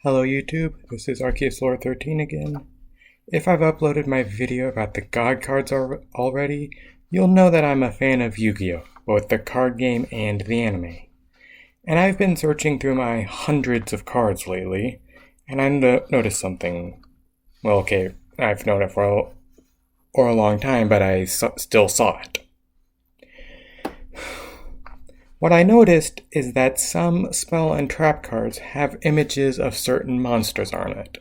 Hello YouTube, this is Arceus13 again. If I've uploaded my video about the God cards already, you'll know that I'm a fan of Yu-Gi-Oh! Both the card game and the anime. And I've been searching through my hundreds of cards lately, and I noticed something. Well, okay, I've known it for a long time, but I still saw it. What I noticed is that some spell and trap cards have images of certain monsters on it.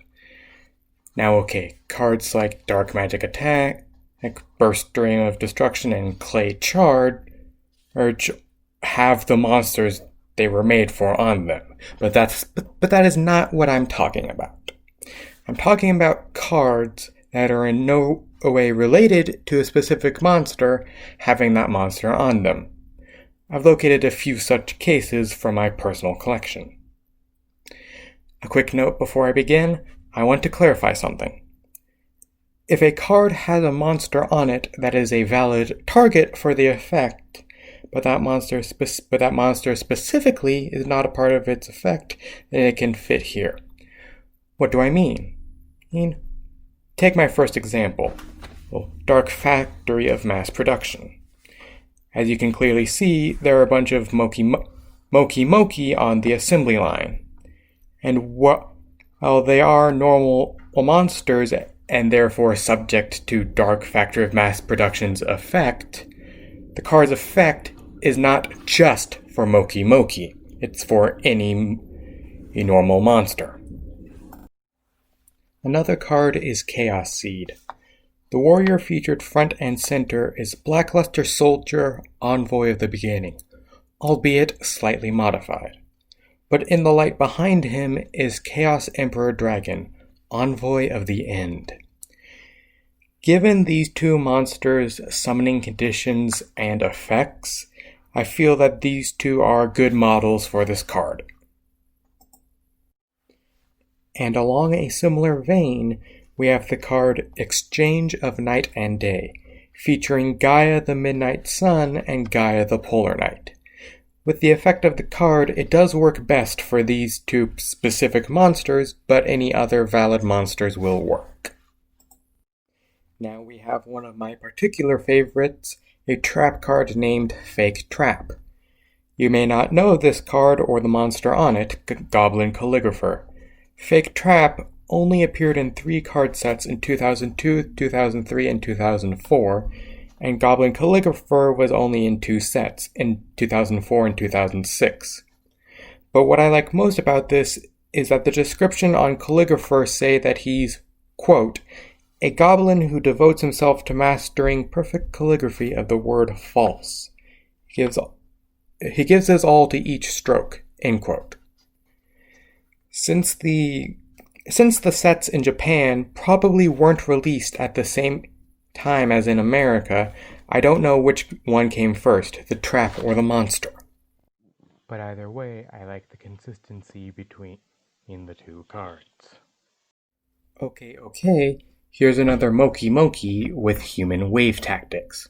Now okay, cards like Dark Magic Attack, like Burst Dream of Destruction and Clay Charge have the monsters they were made for on them. But that is not what I'm talking about. I'm talking about cards that are in no way related to a specific monster having that monster on them. I've located a few such cases from my personal collection. A quick note before I begin, I want to clarify something. If a card has a monster on it that is a valid target for the effect, but that monster specifically is not a part of its effect, then it can fit here. What do I mean? Take my first example, Dark Factory of Mass Production. As you can clearly see, there are a bunch of Moki on the assembly line. And while they are normal monsters and therefore subject to Dark Factory of Mass Production's effect, the card's effect is not just for Moki. It's for any normal monster. Another card is Chaos Seed. The warrior featured front and center is Blackluster Soldier, Envoy of the Beginning, albeit slightly modified. But in the light behind him is Chaos Emperor Dragon, Envoy of the End. Given these two monsters' summoning conditions and effects, I feel that these two are good models for this card. And along a similar vein, we have the card Exchange of Night and Day, featuring Gaia the Midnight Sun and Gaia the Polar Night. With the effect of the card, it does work best for these two specific monsters, but any other valid monsters will work. Now we have one of my particular favorites, a trap card named Fake Trap. You may not know this card or the monster on it, Goblin Calligrapher. Fake Trap only appeared in 3 card sets in 2002, 2003, and 2004, and Goblin Calligrapher was only in 2 sets, in 2004 and 2006. But what I like most about this is that the description on Calligrapher say that he's, quote, a goblin who devotes himself to mastering perfect calligraphy of the word false. He gives his all to each stroke, end quote. Since the sets in Japan probably weren't released at the same time as in America, I don't know which one came first, the trap or the monster. But either way, I like the consistency between the two cards. Okay, here's another Moki with human wave tactics.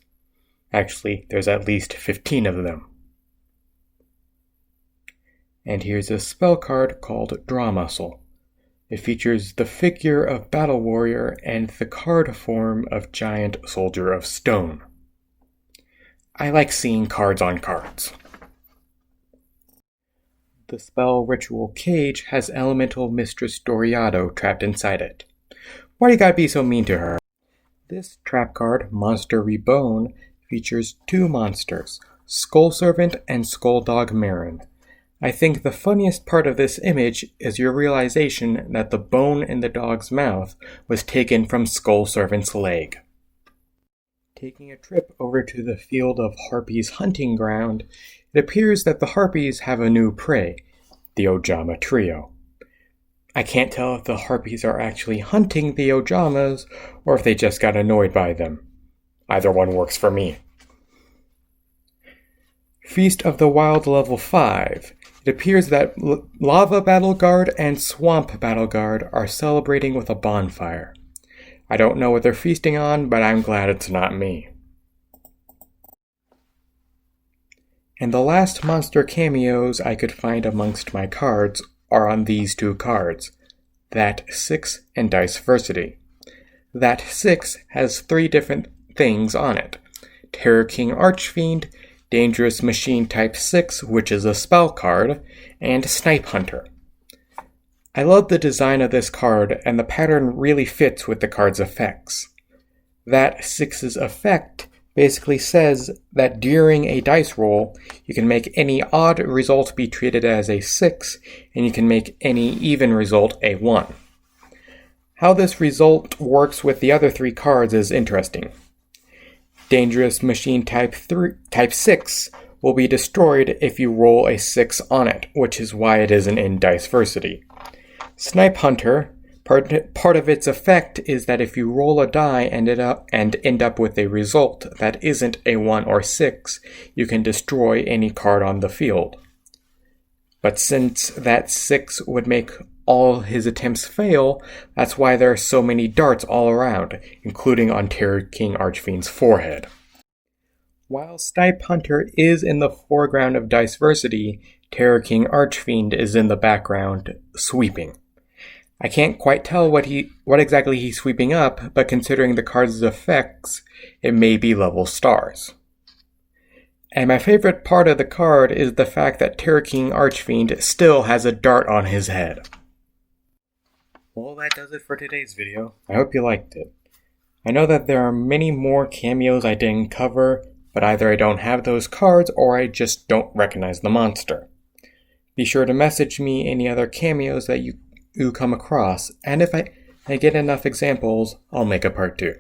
Actually, there's at least 15 of them. And here's a spell card called Draw Muscle. It features the figure of Battle Warrior and the card form of Giant Soldier of Stone. I like seeing cards on cards. The spell Ritual Cage has Elemental Mistress Doriado trapped inside it. Why do you gotta be so mean to her? This trap card, Monster Reborn, features 2 monsters, Skull Servant and Skulldog Marin. I think the funniest part of this image is your realization that the bone in the dog's mouth was taken from Skull Servant's leg. Taking a trip over to the field of Harpies' hunting ground, it appears that the Harpies have a new prey, the Ojama Trio. I can't tell if the Harpies are actually hunting the Ojamas or if they just got annoyed by them. Either one works for me. Feast of the Wild level 5. It appears that Lava Battle Guard and Swamp Battle Guard are celebrating with a bonfire. I don't know what they're feasting on, but I'm glad it's not me. And the last monster cameos I could find amongst my cards are on these 2 cards, that 6, and Diceversity. That 6 has 3 different things on it. Terror King Archfiend, Dangerous Machine Type 6, which is a spell card, and Snipe Hunter. I love the design of this card, and the pattern really fits with the card's effects. That 6's effect basically says that during a dice roll, you can make any odd result be treated as a 6, and you can make any even result a 1. How this result works with the other 3 cards is interesting. Dangerous Machine Type 6 will be destroyed if you roll a 6 on it, which is why it isn't in Diceversity. Snipe Hunter, part of its effect is that if you roll a die and end up with a result that isn't a 1 or 6, you can destroy any card on the field. But since that 6 would make all his attempts fail, that's why there are so many darts all around, including on Terror King Archfiend's forehead. While Snipe Hunter is in the foreground of Diceversity, Terror King Archfiend is in the background, sweeping. I can't quite tell what exactly he's sweeping up, but considering the card's effects, it may be level stars. And my favorite part of the card is the fact that Terror King Archfiend still has a dart on his head. Well, that does it for today's video. I hope you liked it. I know that there are many more cameos I didn't cover, but either I don't have those cards or I just don't recognize the monster. Be sure to message me any other cameos that you come across, and if I get enough examples, I'll make a part 2.